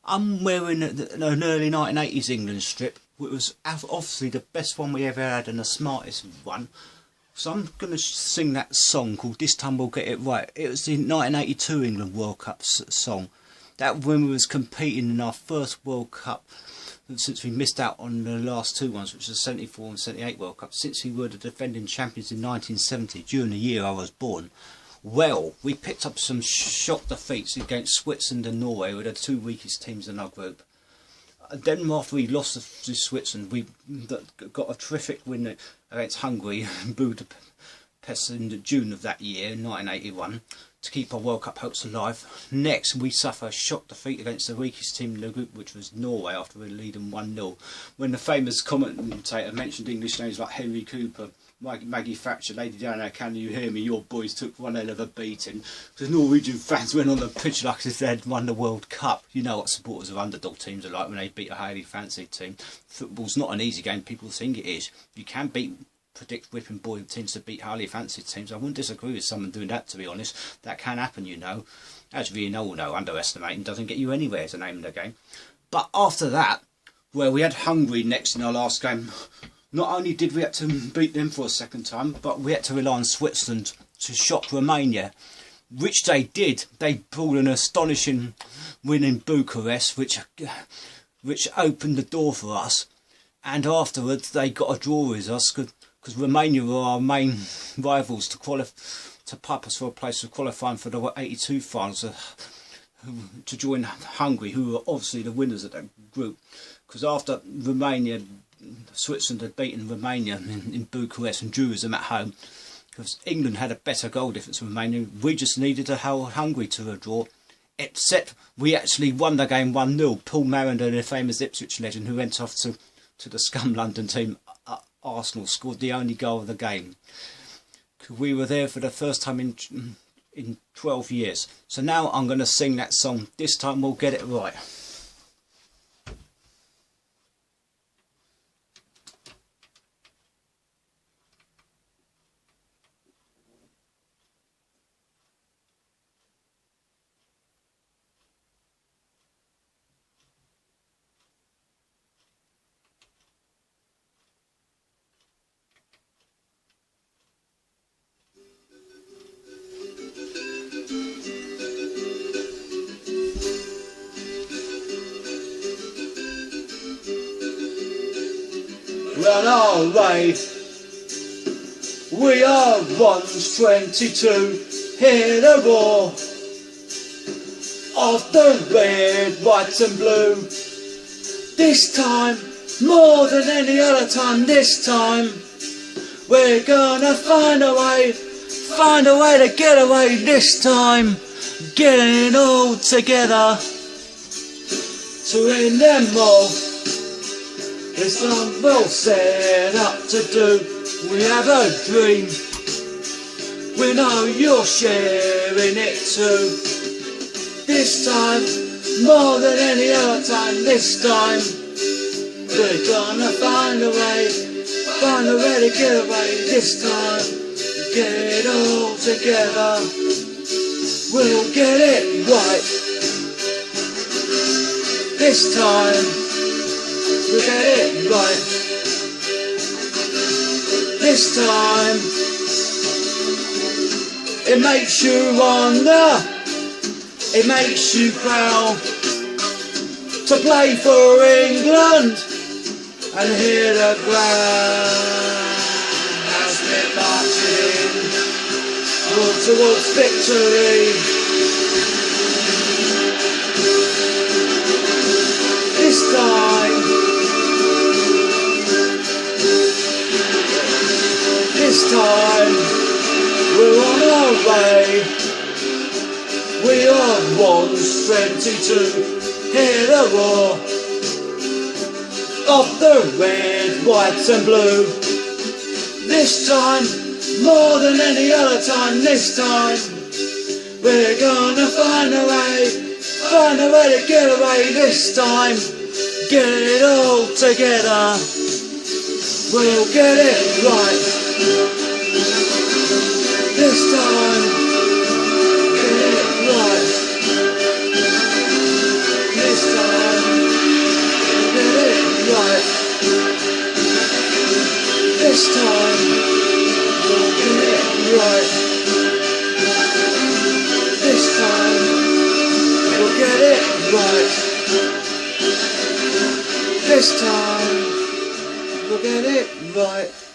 I'm wearing an early 1980s England strip. It was obviously the best one we ever had and the smartest one. So I'm going to sing that song called This Time We'll Get It Right. It was the 1982 England World Cup song. That when we was competing in our first World Cup, since we missed out on the last two ones, which was the 74 and 78 World Cup, since we were the defending champions in 1970, during the year I was born. Well, we picked up some shock defeats against Switzerland and Norway, who were the two weakest teams in our group. Then after we lost to Switzerland, we got a terrific win against Hungary in Budapest in June of that year, 1981, to keep our World Cup hopes alive. Next, we suffer a shock defeat against the weakest team in the group, which was Norway, after we leading 1-0. When the famous commentator mentioned English names like Henry Cooper, Maggie Thatcher, Lady Diana, Can You Hear Me? Your boys took one hell of a beating. Because Norwegian fans went on the pitch like as if they'd won the World Cup. You know what supporters of underdog teams are like when they beat a highly fancied team. Football's not an easy game, people think it is. You can predict whipping boy teams to beat highly fancied teams. I wouldn't disagree with someone doing that, to be honest. That can happen, you know. As we all know, underestimating doesn't get you anywhere as a name of the game. But after that, where we had Hungary next in our last game, not only did we have to beat them for a second time, but we had to rely on Switzerland to shock Romania, which they did. They pulled an astonishing win in Bucharest, which opened the door for us. And afterwards, they got a draw with us because Romania were our main rivals to pipe us for a place of qualifying for the 82 finals to join Hungary, who were obviously the winners of that group. Because after Switzerland had beaten Romania in Bucharest and drew them at home, because England had a better goal difference than Romania. We just needed to hold Hungary to a draw, except we actually won the game 1-0. Paul Mariner, the famous Ipswich legend who went off to the scum London team, Arsenal, scored the only goal of the game. We were there for the first time in 12 years. So now I'm going to sing that song, This Time We'll Get It Right. Run away. We are once 22. Hear the roar of the red, white and blue. This time, more than any other time, this time we're gonna find a way to get away this time. Getting all together to win them all. It's something we'll set up to do. We have a dream. We know you're sharing it too. This time, more than any other time, this time we're gonna find a way to get away. This time, get it all together. We'll get it right. This time, we'll get it right. This time, it makes you wonder, it makes you proud to play for England and hear the ground as we're marching towards victory. This time, we're on our way. We are once 22. Hear the roar of the red, white and blue. This time, more than any other time, this time we're gonna find a way to get away. This time, get it all together. We'll get it right. This time, get it right. This right. This time we'll get it right. This time we'll get it right. This time we'll get it right.